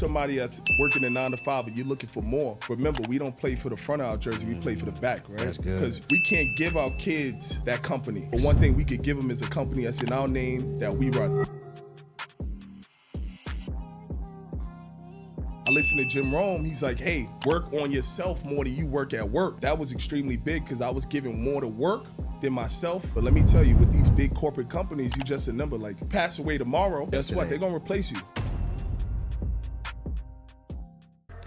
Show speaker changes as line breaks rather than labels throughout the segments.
somebody that's working a 9 to 5 and you're looking for more, remember, we don't play for the front of our jersey, we play for the back, right?
That's good.
Because we can't give our kids that company. But one thing we could give them is a company that's in our name that we run. I listened to Jim Rome, he's like, hey, work on yourself more than you work at work. That was extremely big because I was giving more to work than myself. But let me tell you, with these big corporate companies, you just a number. Like, pass away tomorrow, guess what? They're gonna replace you.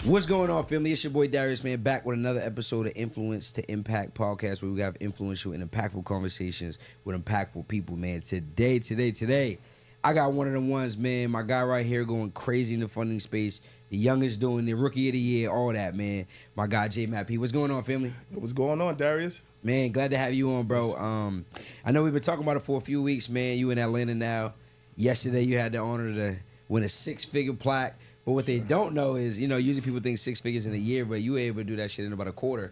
What's going on, family? It's your boy Darius, man, back with another episode of Influence to Impact podcast, where we have influential and impactful conversations with impactful people, man. Today, I got one of the ones, man, my guy right here going crazy in the funding space, the youngest doing the rookie of the year, all that, man. My guy, Jmapie. What's going on, family?
What's going on, Darius?
Man, glad to have you on, bro. I know we've been talking about it for a few weeks, man. You in Atlanta now. Yesterday, you had the honor to win a 6-figure plaque. But what they don't know is, you know, usually people think 6 figures in a year, but you were able to do that shit in about a quarter.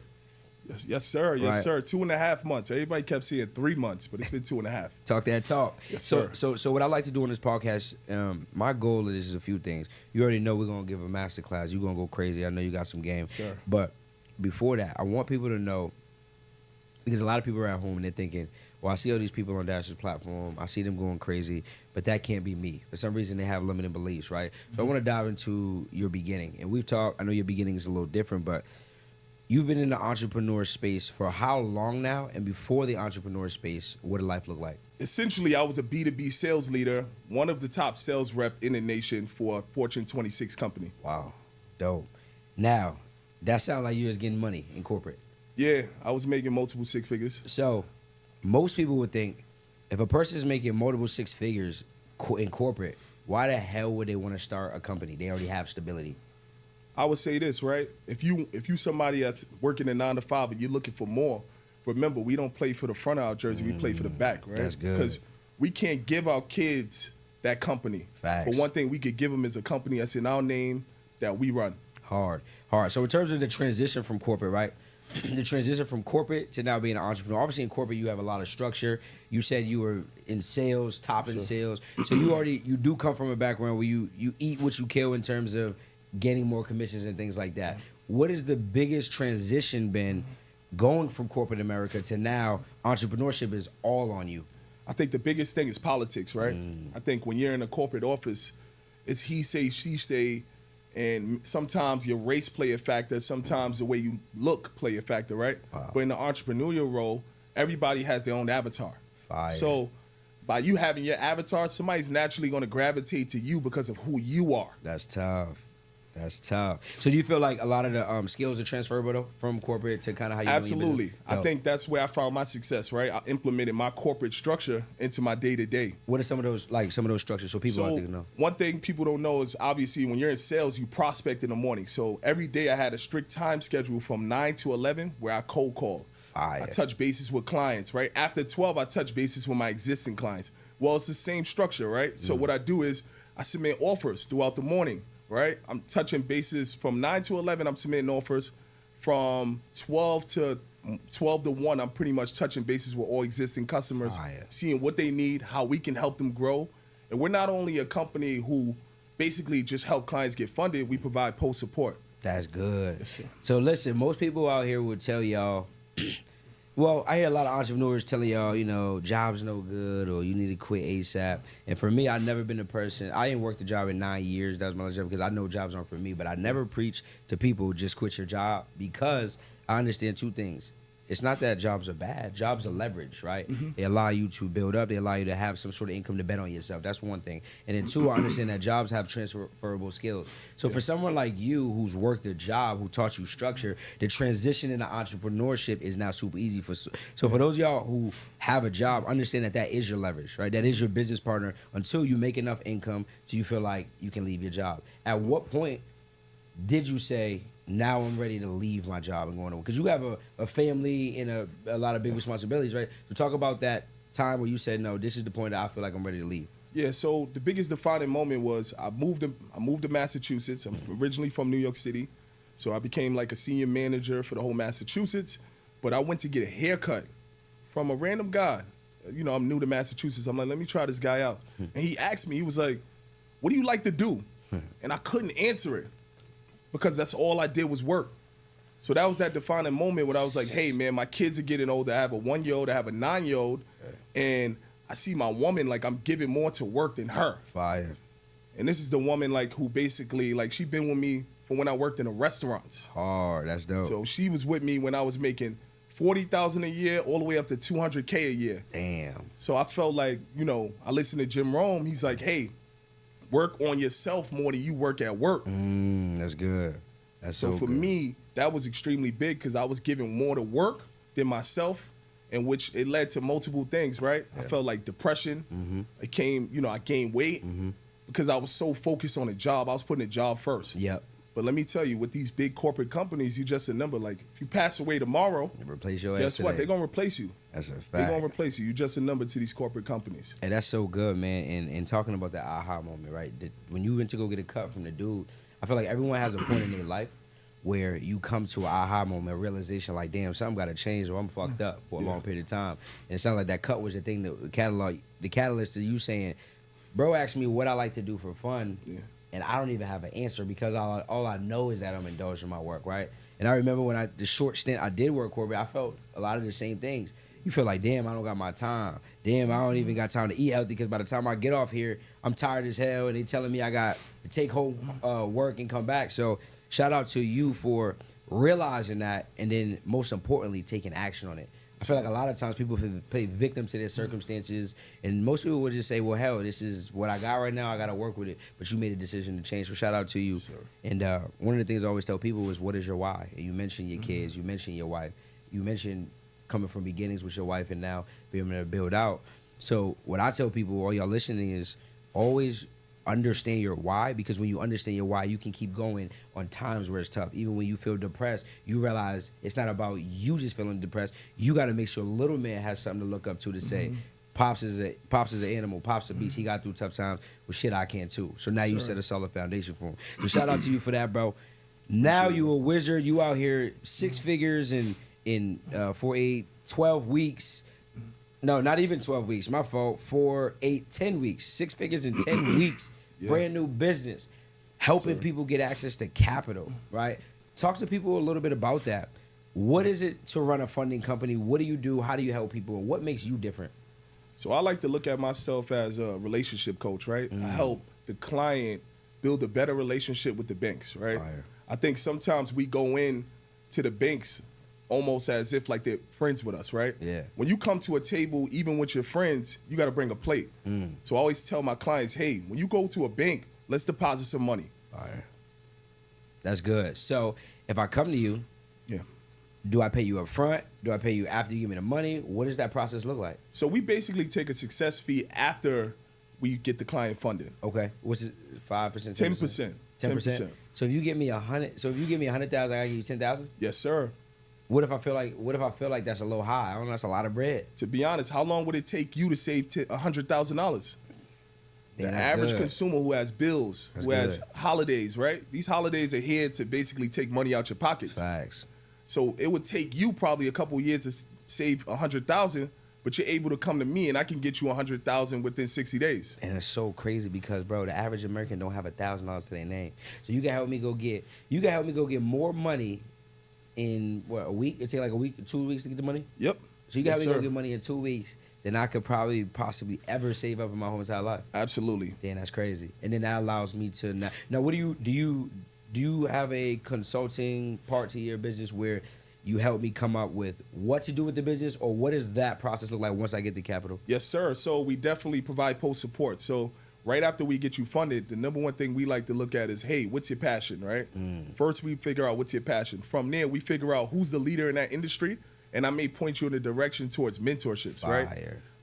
Yes, sir. Yes,
right.
sir. 2.5 months. Everybody kept saying 3 months, but it's been 2.5.
Talk that talk.
Yes,
so,
sir.
so what I like to do on this podcast, my goal is a few things. You already know we're going to give a masterclass. You're going to go crazy. I know you got some game.
Sir.
But before that, I want people to know, because a lot of people are at home and they're thinking, well, I see all these people on Dash's platform. I see them going crazy, but that can't be me. For some reason, they have limited beliefs, right? So I want to dive into your beginning. And we've talked, I know your beginning is a little different, but you've been in the entrepreneur space for how long now? And before the entrepreneur space, what did life look like?
Essentially, I was a B2B sales leader, one of the top sales rep in the nation for a Fortune 26 company.
Wow, dope. Now, that sounds like you was getting money in corporate.
Yeah, I was making multiple 6 figures.
So most people would think, if a person is making multiple 6 figures in corporate, why the hell would they want to start a company? They already have stability.
I would say this, right? If you somebody that's working a 9 to 5 and you're looking for more, remember, we don't play for the front of our jersey, we play for the back, right?
That's good.
Because we can't give our kids that company.
Facts.
But one thing we could give them is a company that's in our name that we run.
Hard. So in terms of the transition from corporate, right? The transition from corporate to now being an entrepreneur. Obviously in corporate you have a lot of structure. You said you were in sales, top in sales. So you do come from a background where you eat what you kill in terms of getting more commissions and things like that. What has the biggest transition been going from corporate America to now entrepreneurship is all on you?
I think the biggest thing is politics, right? I think when you're in a corporate office, it's he say, she say, and sometimes your race play a factor, sometimes the way you look play a factor, right? Wow. But in the entrepreneurial role, everybody has their own avatar.
Fire.
So by you having your avatar, somebody's naturally going to gravitate to you because of who you are.
That's tough. So do you feel like a lot of the skills are transferable though, from corporate to kind of how you
Absolutely. I think that's where I found my success, right? I implemented my corporate structure into my day-to-day.
What are some of those structures so people out there know?
One thing people don't know is obviously when you're in sales, you prospect in the morning. So every day I had a strict time schedule from 9 to 11 where I cold called.
Fire.
I touch bases with clients, right? After 12, I touch bases with my existing clients. Well, it's the same structure, right? So what I do is I submit offers throughout the morning. Right, I'm touching bases from 9 to 11. I'm submitting offers. From 12 to 1, I'm pretty much touching bases with all existing customers, seeing what they need, how we can help them grow. And we're not only a company who basically just help clients get funded. We provide post support.
That's good.
Yes,
so listen, most people out here would tell y'all. Well, I hear a lot of entrepreneurs telling y'all, you know, job's no good or you need to quit ASAP. And for me, I've never been a person. I ain't worked a job in 9 years. That was my last job because I know jobs aren't for me. But I never preach to people just quit your job because I understand 2 things. It's not that jobs are bad. Jobs are leverage, right? They allow you to build up. They allow you to have some sort of income to bet on yourself. That's one thing. And then 2, I understand that jobs have transferable skills. So for someone like you who's worked a job, who taught you structure, the transition into entrepreneurship is now super easy. So for those of y'all who have a job, understand that is your leverage, right? That is your business partner until you make enough income so you feel like you can leave your job. At what point did you say, now I'm ready to leave my job and go on? Because you have a family and a lot of big responsibilities, right? So talk about that time where you said, no, this is the point that I feel like I'm ready to leave.
Yeah, so the biggest defining moment was I moved to Massachusetts. I'm originally from New York City. So I became like a senior manager for the whole Massachusetts. But I went to get a haircut from a random guy. You know, I'm new to Massachusetts. I'm like, let me try this guy out. And he asked me, he was like, what do you like to do? And I couldn't answer it because that's all I did was work. So that was that defining moment when I was like, hey, man, my kids are getting older. I have a 1-year-old, I have a 9-year-old, and I see my woman, like, I'm giving more to work than her.
Fire.
And this is the woman, like, who basically, like, she been with me from when I worked in the restaurants.
Hard. That's dope.
So she was with me when I was making $40,000 a year all the way up to $200K a year.
Damn.
So I felt like, you know, I listened to Jim Rome. He's like, hey, work on yourself more than you work at work.
That's good. That's so
for
good.
me, that was extremely big because I was giving more to work than myself, in which it led to multiple things, right? Yeah. I felt like depression. It came, you know, I gained weight because I was so focused on a job. I was putting a job first.
Yep.
But let me tell you, with these big corporate companies, you just a number. Like, if you pass away tomorrow,
replace your
guess
ass
what?
today.
They're going to replace you.
That's a fact.
They're going to replace you. You're just a number to these corporate companies.
And that's so good, man. And talking about that aha moment, right? When you went to go get a cut from the dude, I feel like everyone has a point in their life where you come to an aha moment, a realization like, damn, something got to change or I'm fucked up for a long period of time. And it sounds like that cut was the thing, the catalyst to you saying, bro asked me what I like to do for fun. Yeah. And I don't even have an answer because all I know is that I'm indulging my work, right? And I remember when the short stint I did work corporate, I felt a lot of the same things. You feel like, damn, I don't got my time. Damn, I don't even got time to eat healthy because by the time I get off here, I'm tired as hell and they telling me I got to take home work and come back. So shout out to you for realizing that and then most importantly, taking action on it. I feel like a lot of times people play victim to their circumstances, and most people would just say, well, hell, this is what I got right now. I got to work with it. But you made a decision to change, so shout out to you. Yes, and one of the things I always tell people is, what is your why? And you mentioned your kids. You mentioned your wife. You mentioned coming from beginnings with your wife and now being able to build out. So what I tell people, all y'all listening, is always understand your why, because when you understand your why, you can keep going on times where it's tough. Even when you feel depressed, you realize it's not about you just feeling depressed. You got to make sure little man has something to look up to say, Pops is an animal. Pops a beast. He got through tough times. Well, shit, I can too. So now you set a solid foundation for him. So shout out to you for that, bro. Now you a wizard. You out here 6 figures in 12 weeks. No, not even 12 weeks. My fault. 4, 8, 10 weeks. 6 figures in 10 weeks. Yeah. Brand new business. Helping people get access to capital, right? Talk to people a little bit about that. What is it to run a funding company? What do you do? How do you help people? And what makes you different?
So I like to look at myself as a relationship coach, right? I help the client build a better relationship with the banks, right? Fire. I think sometimes we go in to the banks almost as if like they're friends with us, right?
Yeah.
When you come to a table, even with your friends, you got to bring a plate. So I always tell my clients, hey, when you go to a bank, let's deposit some money.
Fire. That's good. So if I come to you, do I pay you up front? Do I pay you after you give me the money? What does that process look like?
So we basically take a success fee after we get the client funded.
Okay. What's it? 5%?
10%. 10%.
So if you give me 100, so if you give me 100,000, I gotta give you 10,000?
Yes, sir.
What if I feel like that's a little high? I don't know, that's a lot of bread.
To be honest, how long would it take you to save $100,000? The average consumer who has bills, has holidays, right? These holidays are here to basically take money out your pockets.
Facts.
So it would take you probably a couple of years to save 100,000, but you're able to come to me and I can get you 100,000 within 60 days.
And it's so crazy because, bro, the average American don't have $1,000 to their name. So you can help me go get more money in what, a week? It take like a week, 2 weeks to get the money?
Yep.
So you can help me go get money in 2 weeks than I could possibly ever save up in my whole entire life.
Absolutely.
Damn, that's crazy. And then that allows me to now what do you have a consulting part to your business where you help me come up with what to do with the business, or what does that process look like once I get the capital? Yes,
sir. So we definitely provide post support. So right after we get you funded, the number one thing we like to look at is, hey, what's your passion, right? First, we figure out what's your passion. From there, we figure out who's the leader in that industry, and I may point you in the direction towards mentorships, right?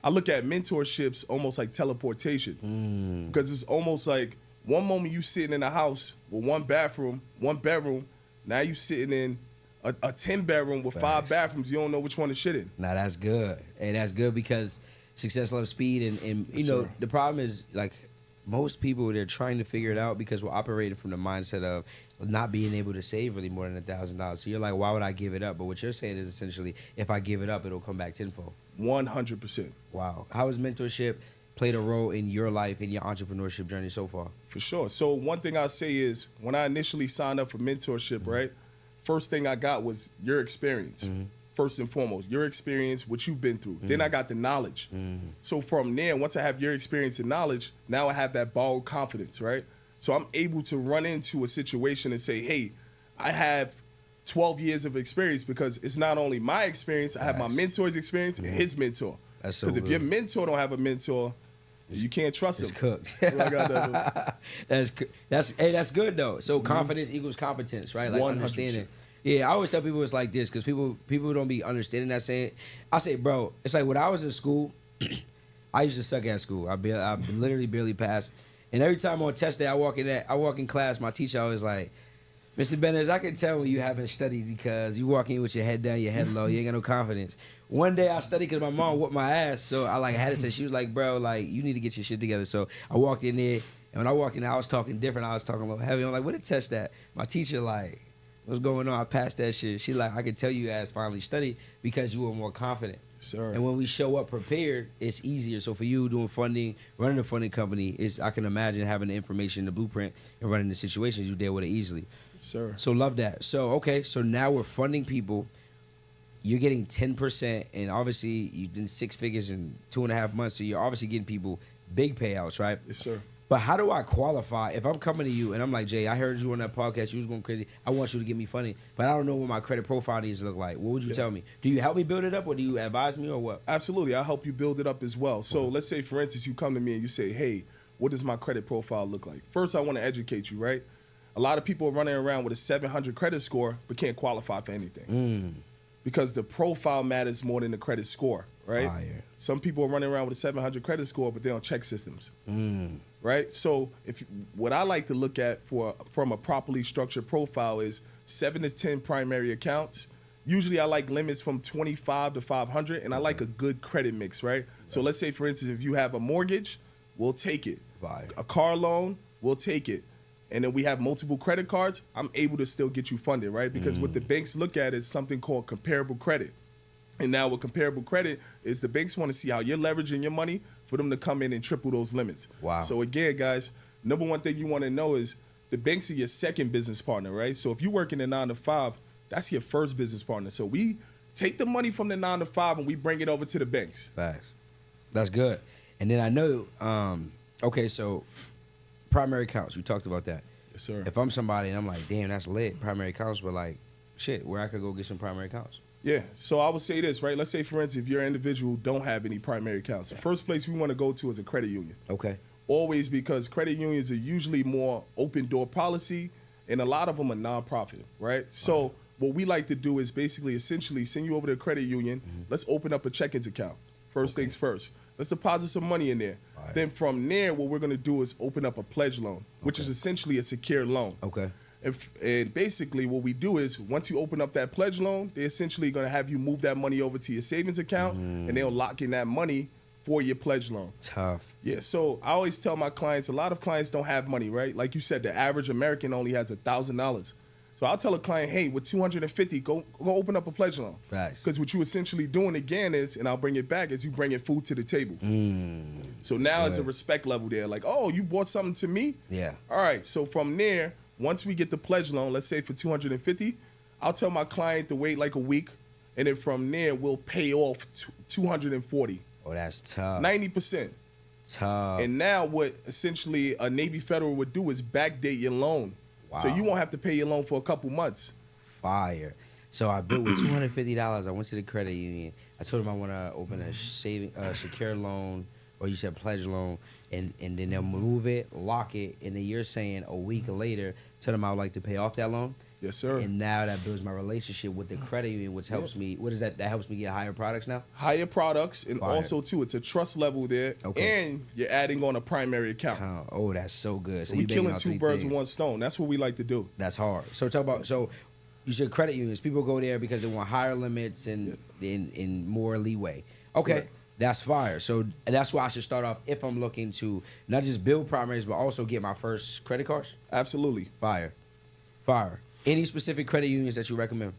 I look at mentorships almost like teleportation, because it's almost like one moment you sitting in a house with one bedroom, now you sitting in a 10-bedroom with 5 bathrooms. You don't know which one to shit in.
Now that's good. And that's good because success loves speed. And you know, the problem is, like, most people, they're trying to figure it out because we're operating from the mindset of not being able to save really more than $1,000. So you're like, why would I give it up? But what you're saying is essentially, if I give it up, it'll come back tenfold.
100%.
Wow. How is mentorship played a role in your life, in your entrepreneurship journey so far?
For sure. So one thing I'll say is when I initially signed up for mentorship, right, first thing I got was your experience. First and foremost, your experience, what you've been through. Then I got the knowledge. So from there, once I have your experience and knowledge, now I have that borrowed confidence, right? So I'm able to run into a situation and say, hey, I have 12 years of experience, because it's not only my experience, I have my mentor's experience and his mentor.
That's so
Because if your mentor don't have a mentor, you can't trust
It's
him.
cooked. That's good though. So confidence equals competence, right? Like
100%.
understanding. Yeah, I always tell people it's like this, because people don't be understanding that saying. I say, bro, it's like when I was in school, I used to suck at school. I literally barely passed. And every time on test day I walk in class, my teacher always like, Mr. Bennett, I can tell when you haven't studied, because you walk in with your head down, your head low, you ain't got no confidence. One day I studied because my mom whooped my ass, so I had to say, she was like, bro, like, you need to get your shit together. So I walked in there, and when I walked in there, I was talking different. I was talking a little heavy. I'm like, what a test that? My teacher like, what's going on? I passed that shit. She like, I can tell you guys finally studied because you were more confident.
Sir.
And when we show up prepared, it's easier. So for you doing funding, running a funding company, I can imagine having the information, the blueprint, and running the situations, you deal with it easily.
Sir.
So love that. So, okay, so now we're funding people. You're getting 10%, and obviously you did 6 figures in 2.5 months, so you're obviously getting people big payouts, right?
Yes, sir.
But how do I qualify if I'm coming to you and I'm like, Jay, I heard you on that podcast, you was going crazy. I want you to give me funding, but I don't know what my credit profile needs to look like. What would you tell me? Do you help me build it up, or do you advise me, or what?
Absolutely. I'll help you build it up as well. So let's say, for instance, you come to me and you say, hey, what does my credit profile look like? First, I want to educate you, right? A lot of people are running around with a 700 credit score but can't qualify for anything. Because the profile matters more than the credit score, right?
Fire.
Some people are running around with a 700 credit score, but they don't check systems, right? So what I like to look at from a properly structured profile is 7 to 10 primary accounts. Usually I like limits from 25 to 500, and I like a good credit mix, right? So let's say, for instance, if you have a mortgage, we'll take it.
Fire.
A car loan, we'll take it. And then we have multiple credit cards, I'm able to still get you funded, right? Because what the banks look at is something called comparable credit. And now with comparable credit is the banks want to see how you're leveraging your money for them to come in and triple those limits.
Wow.
So again, guys, number one thing you want to know is the banks are your second business partner, right? So if you work in a 9 to 5, that's your first business partner. So we take the money from the 9 to 5 and we bring it over to the banks.
Facts. That's good. And then I know, okay, so primary accounts, we talked about that.
Yes, sir.
If I'm somebody and I'm like, damn, that's lit, primary accounts, but like, shit, where I could go get some primary accounts?
Yeah, so I would say this, right? Let's say, for instance, if you're an individual who don't have any primary accounts, the first place we want to go to is a credit union.
Okay.
Always, because credit unions are usually more open door policy, and a lot of them are nonprofit, right? So what we like to do is basically essentially send you over to a credit union. Let's open up a checkings account. First things first. Let's deposit some money in there.
Right.
Then from there, what we're going to do is open up a pledge loan, which is essentially a secured loan.
Okay.
And basically what we do is once you open up that pledge loan, they're essentially going to have you move that money over to your savings account, and they'll lock in that money for your pledge loan.
Tough.
Yeah, so I always tell my clients, a lot of clients don't have money, right? Like you said, the average American only has $1,000. So I'll tell a client, hey, with $250, go open up a pledge loan.
Facts.
Because what you essentially doing again is, and I'll bring it back, is you bringing food to the table. So now it's a respect level there. Like, oh, you bought something to me?
Yeah.
All right, so from there, once we get the pledge loan, let's say for $250, I'll tell my client to wait like a week, and then from there, we'll pay off $240.
Oh, that's tough.
90%.
Tough.
And now what essentially a Navy Federal would do is backdate your loan.
Wow.
So you won't have to pay your loan for a couple months.
Fire. So I built with $250. I went to the credit union. I told them I want to open a secure loan, or you said pledge loan, and then they'll move it, lock it, and then you're saying a week later, tell them I would like to pay off that loan.
Yes, sir.
And now that builds my relationship with the credit union, which helps me. What is that? That helps me get higher products now?
Higher products, and
Fire.
also, too, it's a trust level there, and you're adding on a primary account.
Oh, that's so good.
So we're killing 2 birds with 1 stone. That's what we like to do.
That's hard. So talk about, so you said credit unions. People go there because they want higher limits and more leeway. Okay.
Correct.
That's fire. So that's why I should start off if I'm looking to not just build primaries, but also get my first credit cards.
Absolutely.
Fire. Fire. Any specific credit unions that you recommend?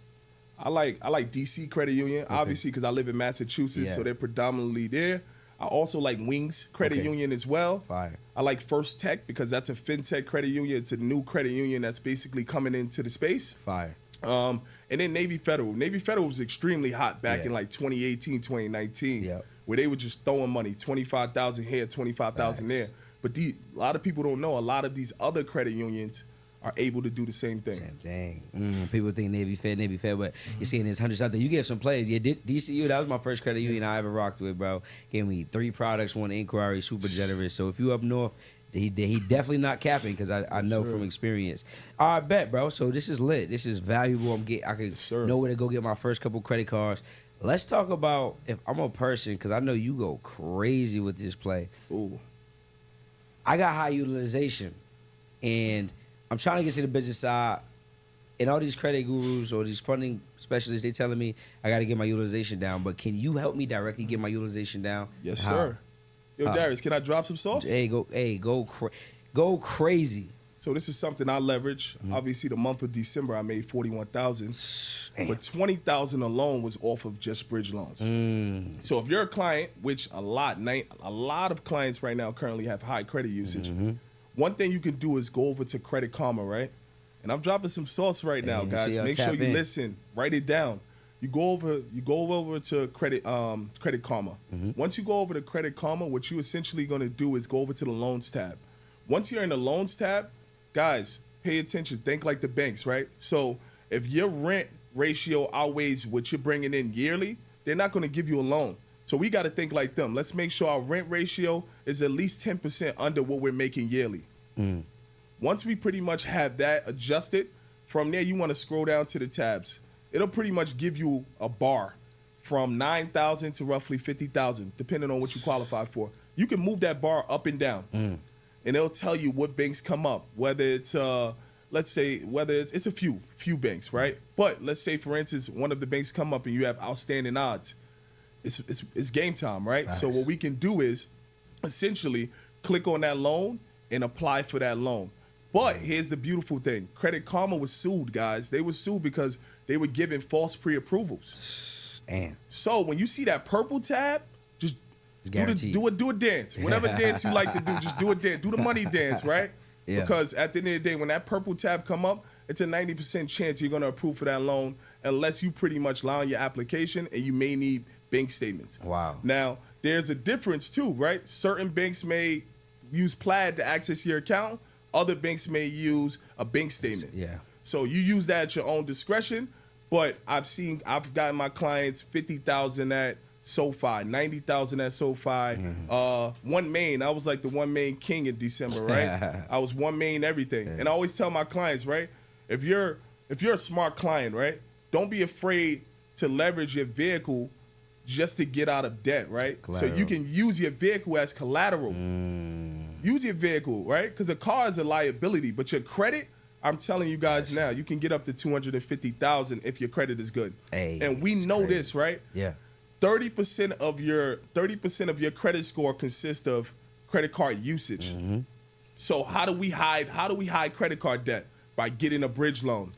I like DC Credit Union, obviously, because I live in Massachusetts, so they're predominantly there. I also like Wings Credit Union as well.
Fire.
I like First Tech because that's a fintech credit union. It's a new credit union that's basically coming into the space.
Fire.
And then Navy Federal. Navy Federal was extremely hot back in like 2018, 2019, where they were just throwing money, 25,000 here, 25,000 there. But a lot of people don't know a lot of these other credit unions are able to do the same thing.
Same thing. People think Navy Fed, but you're seeing there's hundreds out there. You get some plays. Yeah, DCU, that was my first credit union I ever rocked with, bro. Gave me 3 products, 1 inquiry, super generous. So if you up north, he definitely not capping because I know from experience. All right, bet, bro. So this is lit. This is valuable. I can know where to go get my first couple credit cards. Let's talk about if I'm a person, because I know you go crazy with this play.
Ooh.
I got high utilization, and I'm trying to get to the business side, and all these credit gurus or these funding specialists, they telling me I got to get my utilization down. But can you help me directly get my utilization down?
Yes, sir. Yo, Darius, can I drop some sauce?
Go crazy. So
this is something I leverage. Obviously, the month of December, I made 41,000, but 20,000 alone was off of just bridge loans. So if you're a client, which a lot of clients right now currently have high credit usage. One thing you can do is go over to Credit Karma, right? And I'm dropping some sauce right now, guys. Make sure you listen, write it down. You go over to Credit Karma. Once you go over to Credit Karma, what you essentially going to do is go over to the Loans tab. Once you're in the Loans tab, guys, pay attention. Think like the banks, right? So if your rent ratio outweighs what you're bringing in yearly, they're not going to give you a loan. So we got to think like them. Let's make sure our rent ratio is at least 10% under what we're making yearly. Once we pretty much have that adjusted, from there you want to scroll down to the tabs. It'll pretty much give you a bar from 9,000 to roughly 50,000, depending on what you qualify for. You can move that bar up and down, and it'll tell you what banks come up. Whether it's it's a few banks, right? But let's say, for instance, one of the banks come up and you have outstanding odds. It's game time, right? Nice. So what we can do is essentially click on that loan and apply for that loan. But here's the beautiful thing. Credit Karma was sued, guys. They were sued because they were given false pre-approvals.
Damn.
So when you see that purple tab, just do a dance. Whatever dance you like to do, just do a dance. Do the money dance, right? Yeah. Because at the end of the day, when that purple tab come up, it's a 90% chance you're going to approve for that loan unless you pretty much lie on your application, and you may need bank statements.
Wow.
Now, there's a difference too, right? Certain banks may use Plaid to access your account. Other banks may use a bank statement.
Yeah.
So you use that at your own discretion. But I've gotten my clients 50,000 at SoFi, 90,000 at SoFi. One main, I was like the one main king in December, right? I was one main everything. And I always tell my clients, right? If you're a smart client, right? Don't be afraid to leverage your vehicle just to get out of debt, right? Collateral. So you can use your vehicle as collateral. Use your vehicle, right? Because a car is a liability, but your credit, I'm telling you guys now, you can get up to 250,000 if your credit is good. And we know this, right?
Yeah.
30% of your credit score consists of credit card usage. So how do we hide credit card debt? By getting a bridge loan.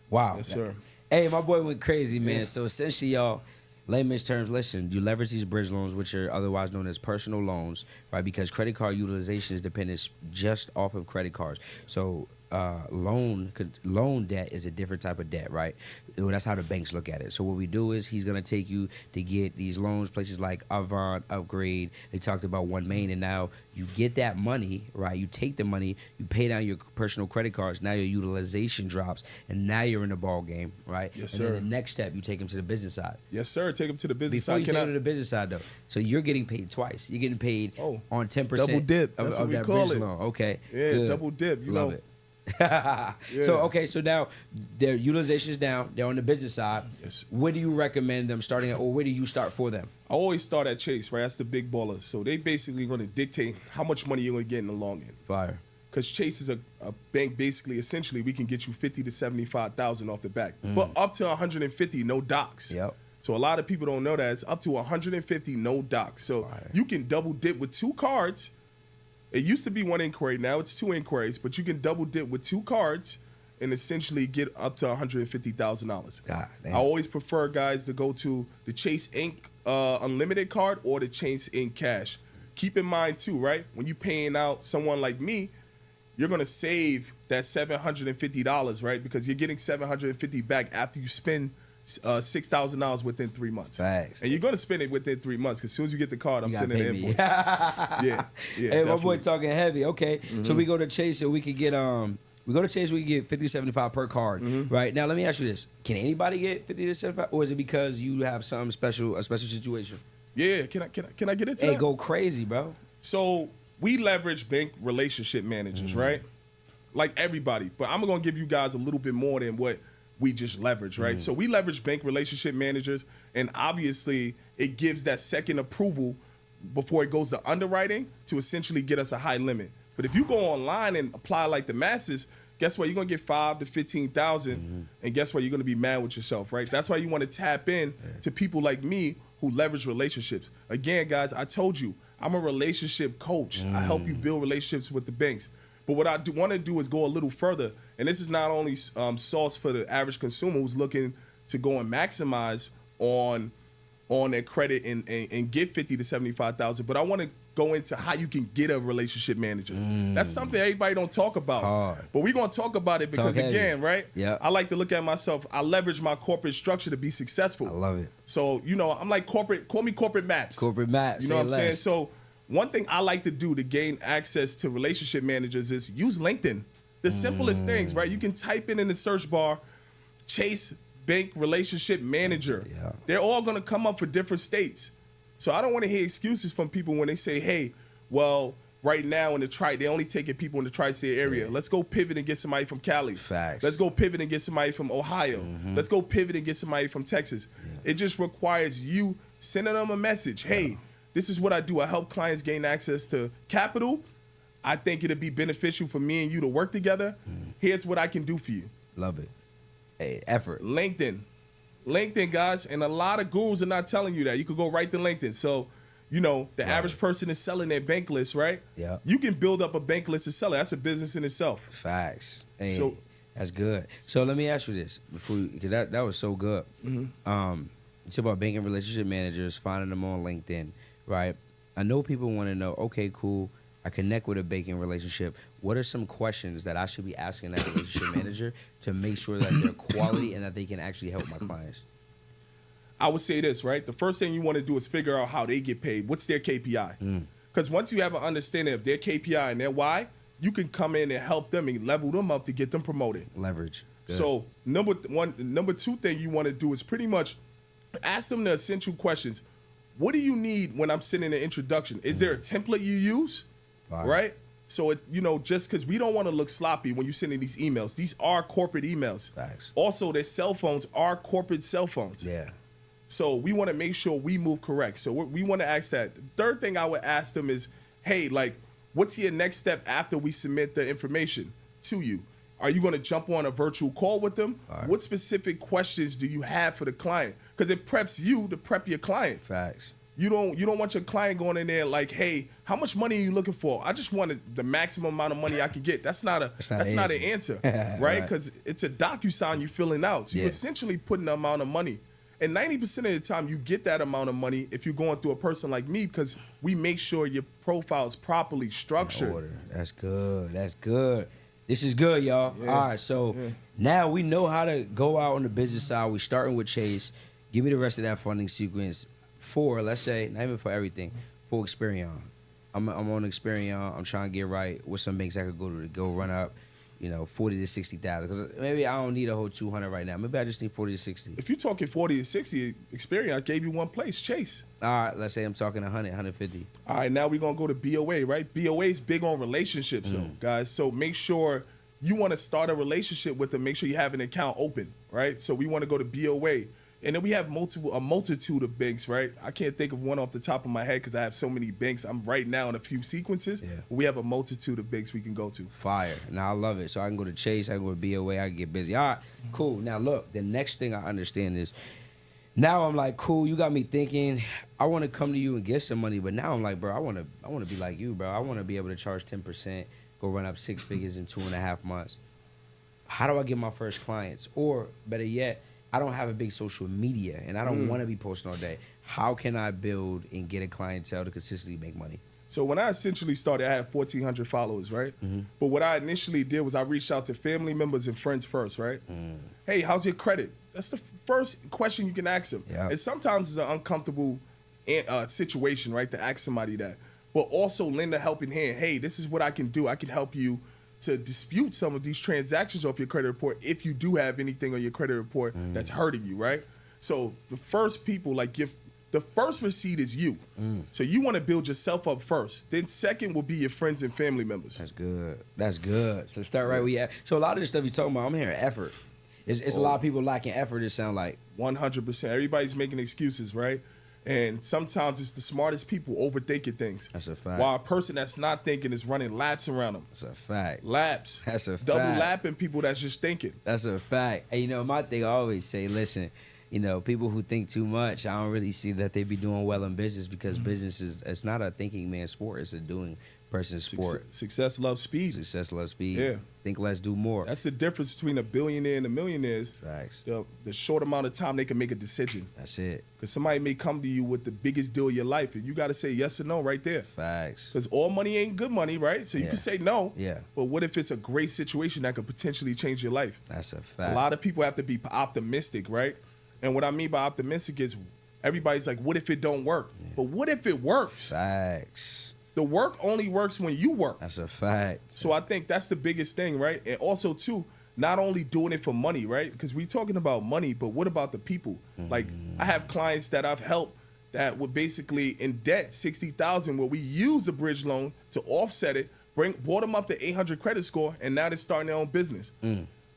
Wow.
Yes, sir.
Hey, my boy went crazy, man. So essentially, y'all, layman's terms, listen, you leverage these bridge loans, which are otherwise known as personal loans, right? Because credit card utilization is dependent just off of credit cards. So loan debt is a different type of debt, right? That's how the banks look at it. So what we do is he's going to take you to get these loans, places like Avant, Upgrade. They talked about One Main, and now you get that money, right? You take the money, you pay down your personal credit cards. Now your utilization drops, and now you're in the ball game, right?
Yes, sir.
And then the next step, you take them to the business side.
Yes, sir. Take them to the business
side.
Before
you take them to the business side, though. So you're getting paid twice. You're getting paid on 10%
double dip. That's what we
that
call
bridge
it.
loan. Okay.
Yeah,
good.
Double dip. You
Love
know.
it. So now their utilization is down. They're on the business side.
Yes.
Where do you recommend them starting at, or where do you start for them?
I always start at Chase, right? That's the big baller. So they basically going to dictate how much money you're going to get in the long end.
Fire.
Because Chase is a bank, basically, essentially, we can get you 50 to 75,000 off the back, but up to 150, no docs.
Yep.
So a lot of people don't know that it's up to 150, no docs. So you can double dip with 2 cards. It used to be 1 inquiry. Now it's 2 inquiries, but you can double dip with 2 cards and essentially get up to $150,000.
God damn.
I always prefer guys to go to the Chase Inc. Unlimited card or the Chase in cash. Keep in mind too, right? When you paying out someone like me, you're gonna save that $750, right? Because you're getting $750 back after you spend $6,000 within 3 months.
Facts.
And you're gonna spend it within 3 months because as soon as you get the card, I'm
You gotta
sending the
pay me.
invoice. Yeah.
Hey, my boy
definitely.
talking heavy. Okay, so we go to Chase and we could get we go to Chase, we can get 50 to 75 per card. Right now, let me ask you this: can anybody get 50 to 75, or is it because you have something special, a special situation?
Yeah, can I get into
Hey,
that?
go crazy, bro.
So we leverage bank relationship managers, right? Like everybody, but I'm gonna give you guys a little bit more than what we just leverage, right? So we leverage bank relationship managers, and obviously it gives that second approval before it goes to underwriting to essentially get us a high limit. But if you go online and apply like the masses, guess what? You're gonna get 5 to 15,000, and guess what? You're gonna be mad with yourself, right? That's why you want to tap in to people like me who leverage relationships. Again, guys, I told you I'm a relationship coach. I help you build relationships with the banks. But what I want to do is go a little further, and this is not only sauce for the average consumer who's looking to go and maximize on their credit and get 50 to 75,000, but I want to go into how you can get a relationship manager. That's something everybody don't talk about.
Hard.
But we're going to talk about it because,
Talk heavy.
again, right?
Yeah.
I like to look at myself. I leverage my corporate structure to be successful.
I love it.
So, I'm like corporate, call me corporate maps.
Corporate maps.
You know what I'm
say
saying?
less.
So one thing I like to do to gain access to relationship managers is use LinkedIn. The simplest things, right? You can type in the search bar, Chase Bank Relationship Manager.
Yeah.
They're all going to come up for different states. So I don't want to hear excuses from people when they say, hey, well, right now in the they only taking people in the tri-state area.
Yeah.
Let's go pivot and get somebody from Cali.
Facts.
Let's go pivot and get somebody from Ohio. Let's go pivot and get somebody from Texas. It just requires you sending them a message. Hey, this is what I do. I help clients gain access to capital. I think it'd be beneficial for me and you to work together. Here's what I can do for you.
Love it. Hey, effort.
LinkedIn, guys, and a lot of gurus are not telling you that. You could go right to LinkedIn. So, the average person is selling their bank list, right?
Yeah.
You can build up a bank list and sell it. That's a business in itself.
Facts. Hey,
So-
that's good. So let me ask you this because that was so good. You talk about banking relationship managers, finding them on LinkedIn, right? I know people want to know, okay, cool, I connect with a banking relationship. What are some questions that I should be asking that relationship manager to make sure that they're quality and that they can actually help my clients?
I would say this, right? The first thing you want to do is figure out how they get paid. What's their KPI? Because once you have an understanding of their KPI and their why, you can come in and help them and level them up to get them promoted.
Leverage. Good.
So number two thing you want to do is pretty much ask them the essential questions. What do you need when I'm sending an introduction? Is there a template you use?
Fire.
Right? So, just because we don't want to look sloppy when you're sending these emails. These are corporate emails.
Facts.
Also, their cell phones are corporate cell phones.
Yeah.
So we want to make sure we move correct. So we want to ask that. The third thing I would ask them is, hey, what's your next step after we submit the information to you? Are you going to jump on a virtual call with them?
All right.
What specific questions do you have for the client? Because it preps you to prep your client.
Facts.
You don't want your client going in there like, hey, how much money are you looking for? I just want the maximum amount of money I can get. That's not an answer, right?
Right.
Because it's a DocuSign you're filling out. So you're essentially putting the amount of money. And 90% of the time, you get that amount of money if you're going through a person like me because we make sure your profile is properly structured.
Order. That's good. That's good. This is good, y'all.
Yeah.
All right, so now we know how to go out on the business side. We're starting with Chase. Give me the rest of that funding sequence for, let's say, not even for everything, for Experian. I'm on Experian. I'm trying to get right with some banks I could go to go run up, 40 to 60,000. Because maybe I don't need a whole 200 right now. Maybe I just need 40 to 60.
If you're talking 40 to 60, Experian, I gave you one place, Chase.
All right, let's say I'm talking 100, 150.
All right, now we're going to go to BOA, right? BOA is big on relationships, though, guys. So make sure you want to start a relationship with them. Make sure you have an account open, right? So we want to go to BOA. And then we have a multitude of banks, right? I can't think of one off the top of my head because I have so many banks. I'm right now in a few sequences.
Yeah.
We have a multitude of banks we can go to.
Fire. Now I love it. So I can go to Chase, I can go to BOA, I can get busy. All right, cool. Now look, the next thing I understand is now I'm like, cool, you got me thinking I want to come to you and get some money, but now I'm like, bro, I want to be like you, bro. I want to be able to charge 10%, go run up 6 figures in 2.5 months. How do I get my first clients? Or better yet, I don't have a big social media and I don't want to be posting all day. how can I build and get a clientele to consistently make money?
So when I essentially started, I had 1,400 followers, right? But what I initially did was I reached out to family members and friends first, right? Hey, how's your credit? That's the first question you can ask them.
Yeah.
And sometimes it's an uncomfortable situation, right, to ask somebody that. But also lend a helping hand. Hey, this is what I can do. I can help you to dispute some of these transactions off your credit report if you do have anything on your credit report that's hurting you, right? So the first people, like, the first receipt is you. So you want to build yourself up first. Then second will be your friends and family members.
That's good. That's good. So start right where you at. So a lot of this stuff you're talking about, I'm hearing effort. It's a lot of people lacking effort, it sound like.
100%. Everybody's making excuses, right? And sometimes it's the smartest people overthinking things.
That's a fact.
While a person that's not thinking is running laps around them.
That's a fact.
Laps.
That's a fact.
Double lapping people that's just thinking.
That's a fact. And, you know, my thing, I always say, listen, you know, people who think too much, I don't really see that they be doing well in business because business it's not a thinking man's sport. It's a doing person's sport.
Success loves speed.
Success loves speed.
Yeah.
Think less, do more.
That's the difference between a billionaire and a millionaire is
Facts.
the short amount of time they can make a decision.
That's it.
Because somebody may come to you with the biggest deal of your life, and you got to say yes or no right there.
Facts.
Because all money ain't good money, right? So you
Yeah.
can say no.
Yeah.
But what if it's a great situation that could potentially change your life?
That's a fact.
A lot of people have to be optimistic, right? And what I mean by optimistic is everybody's like, what if it don't work? Yeah. But what if it works?
Facts.
The work only works when you work.
That's a fact.
So I think that's the biggest thing, right? And also, too, not only doing it for money, right? Because we're talking about money, but what about the people? Like, I have clients that I've helped that were basically in debt, $60,000, where we used the bridge loan to offset it, brought them up to 800 credit score, and now they're starting their own business.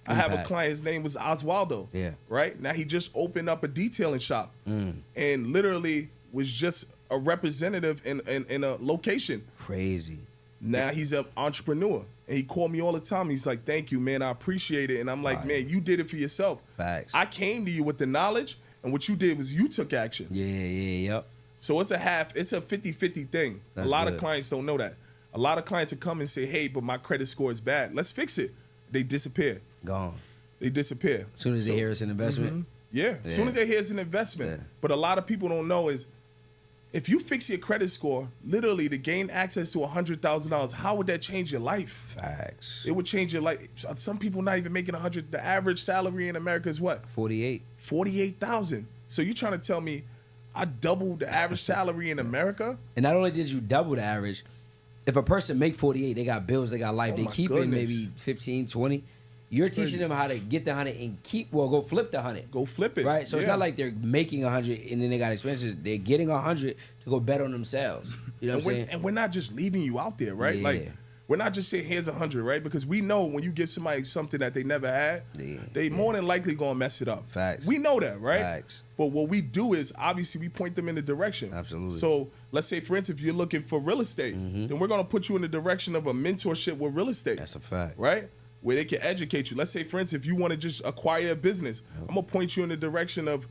I have a client, his name was Oswaldo.
Yeah.
Right? Now he just opened up a detailing shop and literally was just a representative in a location.
Crazy.
Now he's an entrepreneur. And he called me all the time. He's like, thank you, man. I appreciate it. And I'm like, man, you did it for yourself.
Facts.
I came to you with the knowledge, and what you did was you took action.
Yep.
So it's a 50-50 thing.
That's
a lot
good.
of clients don't know that. A lot of clients will come and say, hey, but my credit score is bad. Let's fix it. They disappear.
Gone.
They disappear.
As soon as they hear it's an investment.
Yeah, as soon as they hear it's an investment.
Yeah.
But a lot of people don't know is if you fix your credit score, literally to gain access to $100,000, how would that change your life?
Facts.
It would change your life. Some people not even making 100. The average salary in America is what?
48.
48,000. So you trying to tell me I doubled the average salary in America?
And not only did you double the average, if a person make 48, they got bills, they got life,
Oh
they
my
keep
goodness.
it maybe 15, 20. You're
It's
teaching
crazy.
them how to get the 100 and go flip the 100.
Go flip it.
Right? So it's
Yeah.
not like they're making 100 and then they got expenses. They're getting 100 to go bet on themselves. You know what I'm saying?
And we're not just leaving you out there, right?
Yeah.
Like, we're not just saying here's 100, right? Because we know when you give somebody something that they never had, they more than likely gonna mess it up.
Facts.
We know that, right?
Facts.
But what we do is obviously we point them in the direction.
Absolutely.
So let's say, for instance, if you're looking for real estate, then we're gonna put you in the direction of a mentorship with real estate.
That's a fact.
Right? Where they can educate you. Let's say, for instance, if you want to just acquire a business, I'm gonna point you in the direction of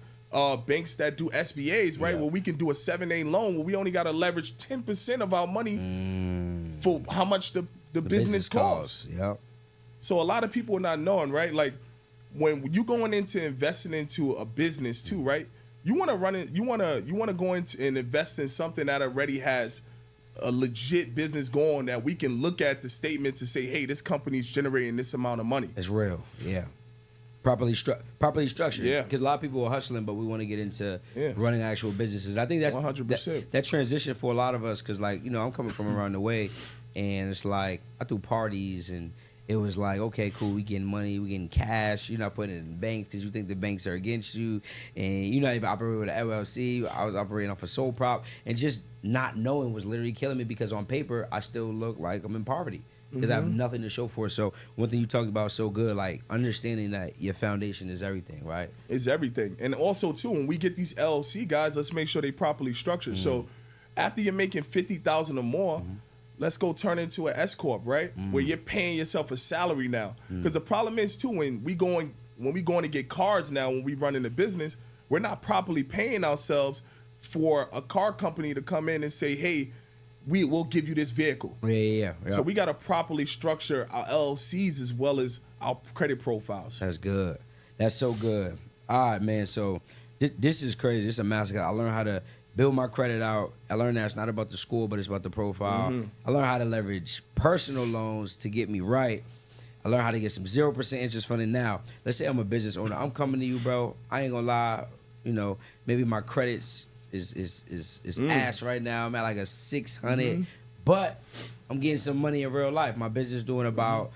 banks that do SBAs, right? Where we can do a 7A loan where we only got to leverage 10% of our money for how much the business costs.
Yep.
So a lot of people are not knowing, right? Like when you going into investing into a business too, right? You want to run it. You want to go into and invest in something that already has a legit business going that we can look at the statements and say, hey, this company's generating this amount of money.
It's real. Yeah. Properly structured.
Yeah.
Because a lot of people are hustling, but we want to get into
Yeah.
running actual businesses. I think that's
100%.
that transition for a lot of us, because, like, you know, I'm coming from around the way, and it's like I threw parties, and it was like, okay, cool, we getting money, we getting cash. You're not putting it in banks because you think the banks are against you, and you're not even operating with an LLC. I was operating off a sole prop, and just not knowing was literally killing me because on paper I still look like I'm in poverty because I have nothing to show for it. So one thing you talked about so good, like understanding that your foundation is everything, right?
It's everything. And also, too, when we get these LLC guys, let's make sure they properly structured. So after you're making $50,000 or more, let's go turn into an S corp, right? Where you're paying yourself a salary now. Because the problem is too when we going to get cars now, when we run in the business, we're not properly paying ourselves for a car company to come in and say, hey, we will give you this vehicle.
Yeah.
So we got to properly structure our LLCs as well as our credit profiles.
That's good. That's so good. All right, man. So This is crazy. This is a massacre. I learned how to build my credit out. I learned that it's not about the score, but it's about the profile. I learned how to leverage personal loans to get me right. I learned how to get some 0% interest funding. Now, let's say I'm a business owner. I'm coming to you, bro. I ain't gonna lie. You know, maybe my credits is ass right now. I'm at like a 600, but I'm getting some money in real life. My business doing about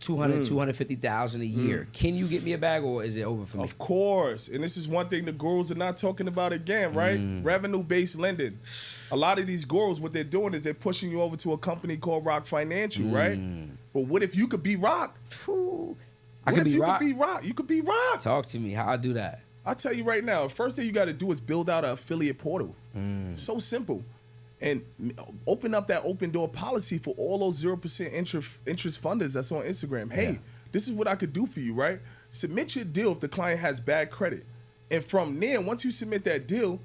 250,000 a year. Can you get me a bag, or is it over for me?
Of course. And this is one thing the gurus are not talking about again, right? Revenue-based lending. A lot of these gurus, what they're doing is they're pushing you over to a company called Rock Financial, right? But what if you could be Rock?
I could be Rock.
Could be Rock? You could be Rock.
Talk to me. How I do that?
I'll tell you right now, first thing you got to do is build out an affiliate portal. So simple. And open up that open door policy for all those 0% interest funders that's on Instagram. Hey, this is what I could do for you, right? Submit your deal if the client has bad credit. And from there, once you submit that deal,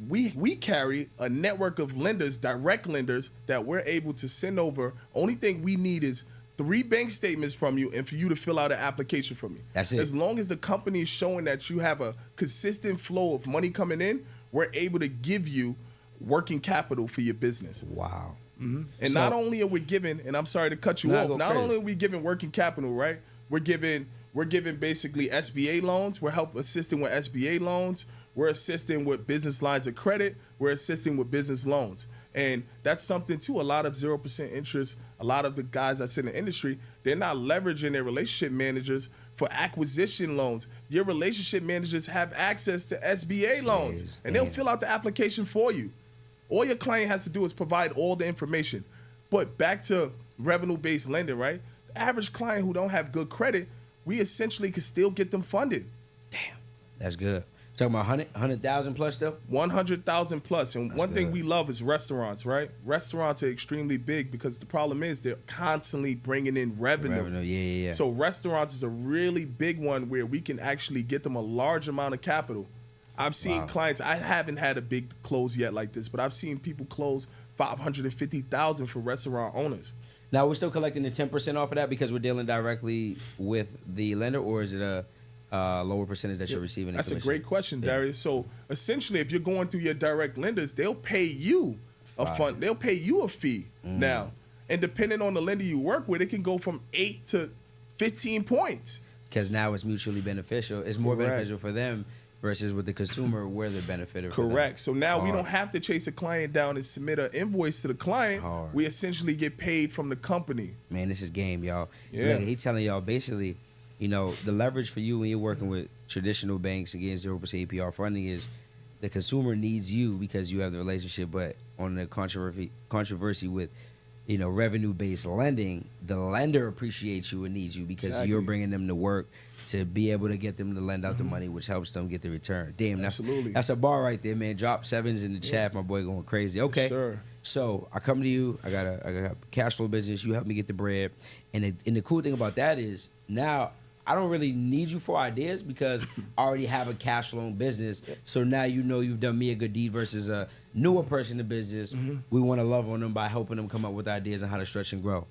we carry a network of lenders, direct lenders, that we're able to send over. Only thing we need is 3 bank statements from you and for you to fill out an application for me.
That's it.
As long as the company is showing that you have a consistent flow of money coming in, we're able to give you working capital for your business.
Wow.
And not only are we giving, and I'm sorry to cut you off, not only are we giving working capital, right? We're giving basically SBA loans. We're assisting with SBA loans. We're assisting with business lines of credit. We're assisting with business loans. And that's something too. A lot of 0% interest, a lot of the guys that's in the industry, they're not leveraging their relationship managers for acquisition loans. Your relationship managers have access to SBA loans, and they'll fill out the application for you. All your client has to do is provide all the information. But back to revenue-based lending, right? The average client who don't have good credit, we essentially could still get them funded.
Damn, that's good. Talking about 100,000 plus though?
100,000 plus. And
That's
one thing
good.
we love is restaurants, right? Restaurants are extremely big because the problem is they're constantly bringing in revenue.
Yeah.
So restaurants is a really big one where we can actually get them a large amount of capital. I've seen clients, I haven't had a big close yet like this, but I've seen people close $550,000 for restaurant owners.
Now, we're still collecting the 10% off of that because we're dealing directly with the lender, or is it a lower percentage that you're receiving?
That's a great question, Darius. So essentially, if you're going through your direct lenders, they'll pay you a fund. They'll pay you a fee now. And depending on the lender you work with, it can go from 8 to 15 points.
Because now it's mutually beneficial. It's more beneficial for them versus with the consumer where they're benefited.
Correct. So now we don't have to chase a client down and submit an invoice to the client. We essentially get paid from the company.
Man, this is game, y'all.
Yeah.
Look, he telling y'all basically, you know, the leverage for you when you're working with traditional banks and getting 0% APR funding is the consumer needs you because you have the relationship. But on the controversy with, you know, revenue-based lending, the lender appreciates you and needs you because you're bringing them to work to be able to get them to lend out the money, which helps them get the return. Damn, that's a bar right there, man. Drop 7s in the chat. My boy going crazy. Okay. Yes, sir. So I come to you. I got a cash flow business. You help me get the bread. And the cool thing about that is now I don't really need you for ideas because I already have a cash flow business. So now you know you've done me a good deed versus a newer person in business. We want to love on them by helping them come up with ideas on how to stretch and grow.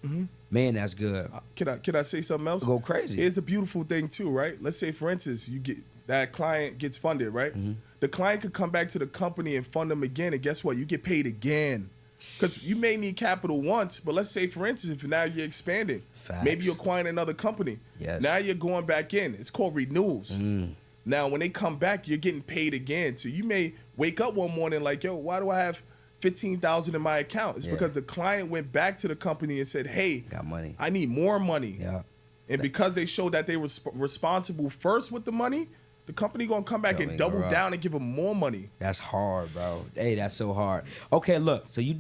Man, that's good.
Can I say something else?
Go crazy.
Here's a beautiful thing too, right? Let's say, for instance, you get that client gets funded, right? The client could come back to the company and fund them again, and guess what? You get paid again. Because you may need capital once, but let's say, for instance, if now you're expanding, maybe you're acquiring another company. Now you're going back in. It's called renewals. Now, when they come back, you're getting paid again. So you may wake up one morning like, yo, why do I have $15,000 in my account? It's because the client went back to the company and said, hey,
got money.
I need more money. And because they showed that they were responsible first with the money, the company gonna come back and double down and give them more money.
That's hard, bro. Hey, that's so hard. Okay, look. So you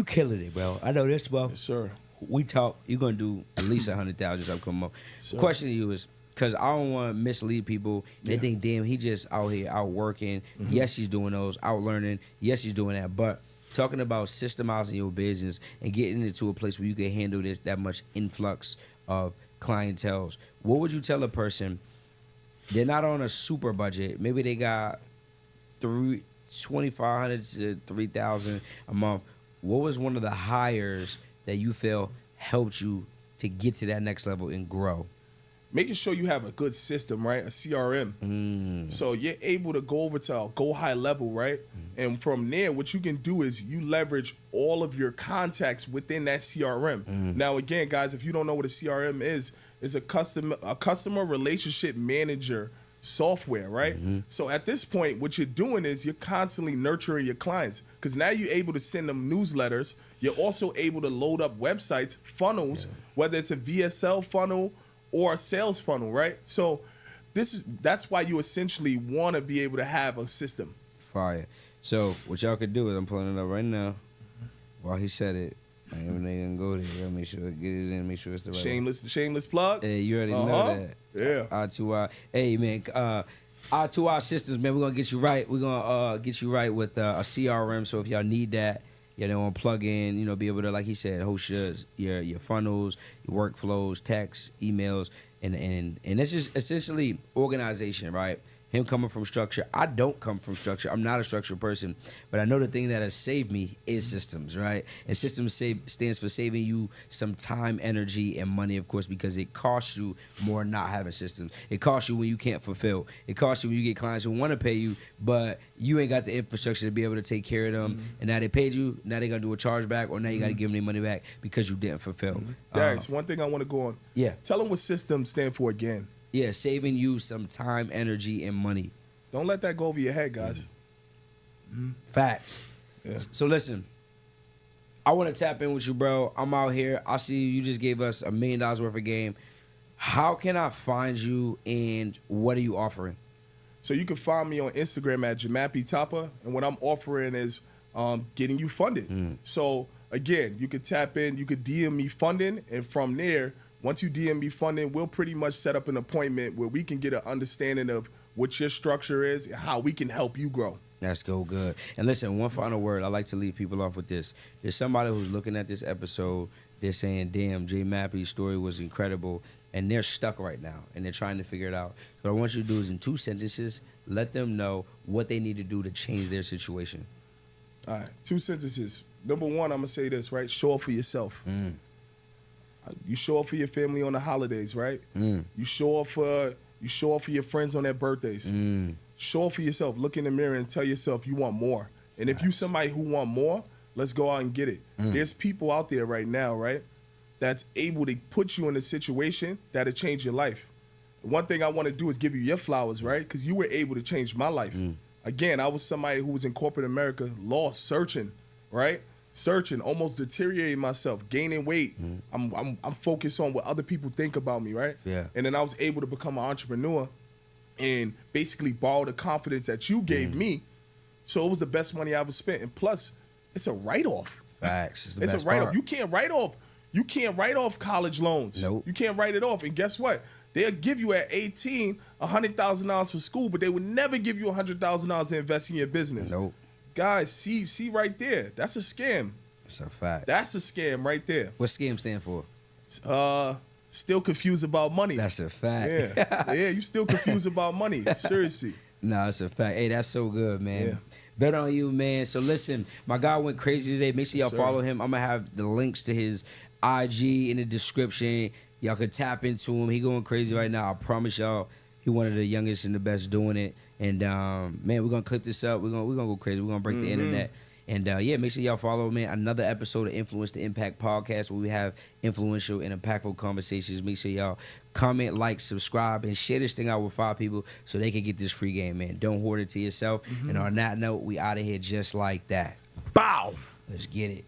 killing it, bro. I know this, bro.
Yes, sir.
We talk. You're gonna do at least 100,000 upcoming month. Question to you is, because I don't want to mislead people. They think, damn, he just out here out working. Yes, he's doing those. Out learning. Yes, he's doing that. But talking about systemizing your business and getting it to a place where you can handle that much influx of clientele. What would you tell a person? They're not on a super budget. Maybe they got $2,500 to $3,000 a month. What was one of the hires that you feel helped you to get to that next level and grow?
making sure you have a good system, right? A CRM. So you're able to go over to a go high level, right? And from there, what you can do is you leverage all of your contacts within that CRM. Now, again, guys, if you don't know what a CRM is, it's a customer relationship manager software, right? So at this point, what you're doing is you're constantly nurturing your clients, because now you're able to send them newsletters. You're also able to load up websites, funnels, whether it's a VSL funnel or a sales funnel, right? So that's why you essentially want to be able to have a system.
Fire. So what y'all could do is, I'm pulling it up right now while he said it. I ain't even go there. I'll make sure get it in, make sure it's the right
Shameless plug.
Hey, you already know that.
Yeah.
R2R. Hey, man. R2R systems, man. We're gonna get you right. We're gonna get you right with a CRM. So if y'all need that, you know, plug in. You know, be able to, like he said, host your funnels, your workflows, texts, emails, and it's just essentially organization, right? Him coming from structure. I don't come from structure. I'm not a structured person. But I know the thing that has saved me is systems, right? And systems stands for saving you some time, energy, and money, of course, because it costs you more not having systems. It costs you when you can't fulfill. It costs you when you get clients who want to pay you, but you ain't got the infrastructure to be able to take care of them. And now they paid you. Now they got to do a chargeback, or now you got to give them their money back because you didn't fulfill.
Darius, one thing I want to go on.
Yeah.
Tell them what systems stand for again.
Yeah, saving you some time, energy, and money.
Don't let that go over your head, guys.
Facts.
Yeah.
So listen, I want to tap in with you, bro. I'm out here. I see you just gave us $1 million worth of game. How can I find you, and what are you offering?
So you can find me on Instagram at Jmapie Tapa, and what I'm offering is getting you funded. So again, you could tap in, you could DM me funding, and from there, once you DM me funding, we'll pretty much set up an appointment where we can get an understanding of what your structure is and how we can help you grow.
That's good. And listen, one final word. I like to leave people off with this. There's somebody who's looking at this episode. They're saying, damn, Jmapie's story was incredible. And they're stuck right now, and they're trying to figure it out. So what I want you to do is, in 2 sentences, let them know what they need to do to change their situation.
All right, 2 sentences. Number one, I'm going to say this, right? Show up for yourself. You show up for your family on the holidays, right? You show up for your friends on their birthdays. Show up for yourself. Look in the mirror and tell yourself you want more. And if you somebody who want more, let's go out and get it. There's people out there right now, right, that's able to put you in a situation that'll change your life. One thing I want to do is give you your flowers, right? Because you were able to change my life. Again, I was somebody who was in corporate America, lost, searching, right? Searching, almost deteriorating myself, gaining weight. I'm focused on what other people think about me, right?
Yeah.
And then I was able to become an entrepreneur and basically borrow the confidence that you gave me. So it was the best money I ever spent. And plus, it's a write-off.
Facts.
It's a write-off. You can't write off college loans.
Nope.
You can't write it off. And guess what? They'll give you at 18 $100,000 for school, but they would never give you $100,000 to invest in your business.
Nope.
Guys, see right there. That's a scam.
That's a fact.
That's a scam right there.
What scam stand for?
Still confused about money.
That's a fact.
Yeah, you still confused about money. Seriously.
No, it's a fact. Hey, that's so good, man.
Yeah.
Bet on you, man. So listen, my guy went crazy today. Make sure y'all
Sir.
follow him. I'm gonna have the links to his IG in the description. Y'all could tap into him. He going crazy right now. I promise y'all, he one of the youngest and the best doing it. And man, we're gonna clip this up. We're gonna go crazy. We're gonna break the internet. And yeah, make sure y'all follow, man. Another episode of Influence to Impact podcast, where we have influential and impactful conversations. Make sure y'all comment, like, subscribe, and share this thing out with 5 people so they can get this free game, man. Don't hoard it to yourself. And on that note, we out of here just like that.
Bow.
Let's get it.